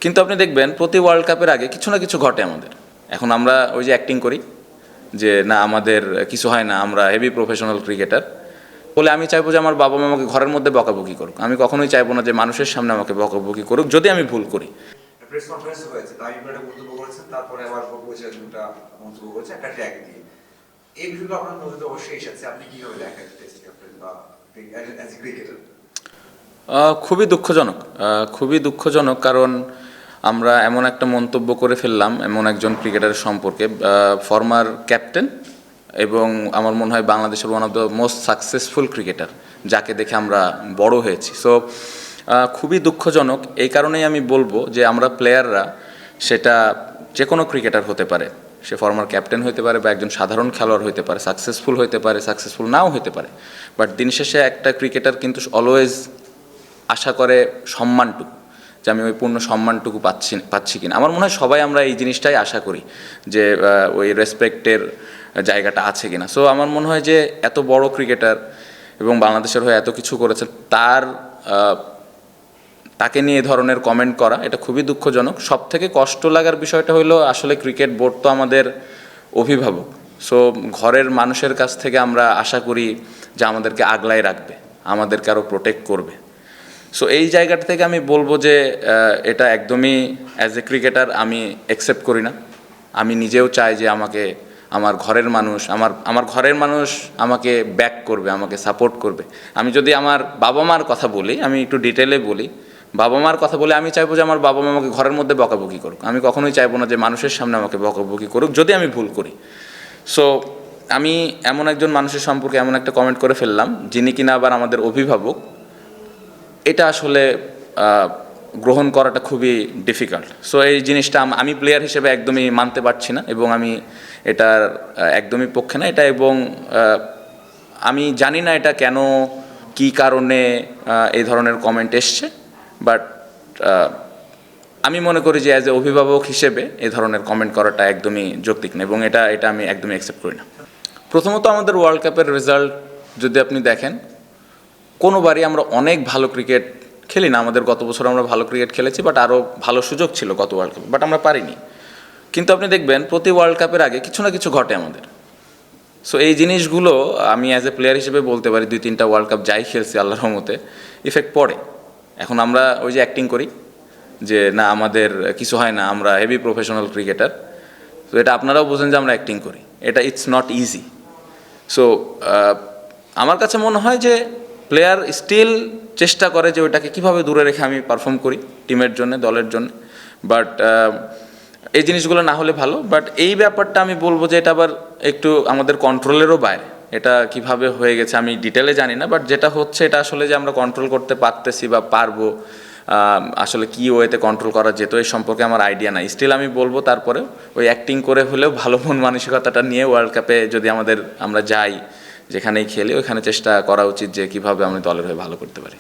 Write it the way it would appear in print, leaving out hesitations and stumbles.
কিন্তু আপনি দেখবেন প্রতি ওয়ার্ল্ড কাপের আগে কিছু না কিছু ঘটে আমাদের। এখন আমরা ওই যে অ্যাক্টিং করি যে না আমাদের কিছু হয় না, আমরা হেভি প্রফেশনাল ক্রিকেটার বলে আমি চাইবো যে আমার বাবা মা আমাকে ঘরের মধ্যে বকাবকি করুক। আমি কখনোই চাইবো না যে মানুষের সামনে আমাকে বকাবকি করুক যদি আমি ভুল করি। প্রেস কনফারেন্স হয়েছে, তাই একটা মন্তব্য করেছেন, তারপরে আবার বলেছেন দুটা মন্তব্য করেছে একটা ট্যাগ দিয়ে। এই বিষয়গুলো আপনার নজরে অবশ্যই এসেছে, আপনি কিভাবে দেখেন টেস্ট ক্যাপ্টেন বা অ্যাজ এ ক্রিকেটার? খুবই দুঃখজনক, খুবই দুঃখজনক, কারণ আমরা এমন একটা মন্তব্য করে ফেললাম এমন একজন ক্রিকেটারের সম্পর্কে, ফর্মার ক্যাপ্টেন এবং আমার মনে হয় বাংলাদেশের one of the most successful cricketer, যাকে দেখে আমরা বড় হয়েছি। সো খুবই দুঃখজনক। এই কারণেই আমি বলবো যে আমরা প্লেয়াররা, সেটা যে কোনো ক্রিকেটার হতে পারে, সে ফর্মার ক্যাপ্টেন হতে পারে বা একজন সাধারণ খেলোয়াড় হতে পারে, সাকসেসফুল হতে পারে, সাকসেসফুল নাও হতে পারে, বাট দিন শেষে একটা ক্রিকেটার কিন্তু অলওয়েজ আশা করে সম্মানটুকু, যে আমি ওই পূর্ণ সম্মানটুকু পাচ্ছি কিনা। আমার মনে হয় সবাই আমরা এই জিনিসটাই আশা করি যে ওই রেসপেক্টের জায়গাটা আছে কিনা। সো আমার মনে হয় যে এত বড় ক্রিকেটার এবং বাংলাদেশের হয়ে এত কিছু করেছেন, তাকে নিয়ে এই ধরনের কমেন্ট করা এটা খুবই দুঃখজনক। সব থেকে কষ্ট লাগার বিষয়টা হলো আসলে ক্রিকেট বোর্ড তো আমাদের অভিভাবক। সো ঘরের মানুষের কাছ থেকে আমরা আশা করি যে আমাদেরকে আগলায় রাখবে, আমাদেরকে আরও প্রোটেক্ট করবে। সো এই জায়গাটা থেকে আমি বলবো যে এটা একদমই অ্যাজ এ ক্রিকেটার আমি অ্যাকসেপ্ট করি না। আমি নিজেও চাই যে আমার ঘরের মানুষ আমাকে ব্যাক করবে, আমাকে সাপোর্ট করবে। আমি যদি আমার বাবা মার কথা বলি, আমি একটু ডিটেলে বলি, বাবা মার কথা বলে আমি চাইবো যে আমার বাবা মা আমাকে ঘরের মধ্যে বকাবকি করুক। আমি কখনোই চাইবো না যে মানুষের সামনে আমাকে বকাবকি করুক যদি আমি ভুল করি। সো আমি এমন একজন মানুষের সম্পর্কে এমন একটা কমেন্ট করে ফেললাম যিনি কিনা আবার আমাদের অভিভাবক। এটা আসলে গ্রহণ করাটা খুবই ডিফিকাল্ট। সো এই জিনিসটা আমি প্লেয়ার হিসেবে একদমই মানতে পারছি না এবং আমি এটার একদমই পক্ষে না এটা। এবং আমি জানি না এটা কেন, কি কারণে এই ধরনের কমেন্ট এসছে, বাট আমি মনে করি যে অ্যাজ এ অভিভাবক হিসেবে এই ধরনের কমেন্ট করাটা একদমই যৌক্তিক না এবং এটা আমি একদমই অ্যাকসেপ্ট করি না। প্রথমত আমাদের ওয়ার্ল্ড কাপের রেজাল্ট যদি আপনি দেখেন, কোনোবারই আমরা অনেক ভালো ক্রিকেট খেলি না। আমাদের গত বছর আমরা ভালো ক্রিকেট খেলেছি, বাট আরও ভালো সুযোগ ছিল গত ওয়ার্ল্ড কাপে, বাট আমরা পারিনি। কিন্তু আপনি দেখবেন প্রতি ওয়ার্ল্ড কাপের আগে কিছু না কিছু ঘটে আমাদের। সো এই জিনিসগুলো আমি অ্যাজ এ প্লেয়ার হিসেবে বলতে পারি 2-3টা ওয়ার্ল্ড কাপ যাই খেলছি আল্লাহর রহমতে ইফেক্ট পড়ে। এখন আমরা ওই যে অ্যাক্টিং করি যে না আমাদের কিছু হয় না, আমরা হেভি প্রফেশনাল ক্রিকেটার। তো এটা আপনারাও বোঝেন যে আমরা অ্যাক্টিং করি, এটা ইটস নট ইজি। সো আমার কাছে মনে হয় যে প্লেয়ার স্টিল চেষ্টা করে যে ওইটাকে কীভাবে দূরে রেখে আমি পারফর্ম করি টিমের জন্য, দলের জন্য। বাট এই জিনিসগুলো না হলে ভালো। বাট এই ব্যাপারটা আমি বলবো যে এটা আবার একটু আমাদের কন্ট্রোলেরও বাইরে। এটা কিভাবে হয়ে গেছে আমি ডিটেলে জানি না, বাট যেটা হচ্ছে এটা আসলে যে আমরা কন্ট্রোল করতে পারতেছি বা পারবো, আসলে কী ওয়েতে কন্ট্রোল করা যেত এই সম্পর্কে আমার আইডিয়া নাই। স্টিল আমি বলবো তারপরে ওই অ্যাক্টিং করে হলেও ভালো মন মানসিকতাটা নিয়ে ওয়ার্ল্ড কাপে যদি আমরা যাই, যেখানেই খেলি ওইখানে চেষ্টা করা উচিত যে কীভাবে আমি দলের হয়ে ভালো করতে পারি।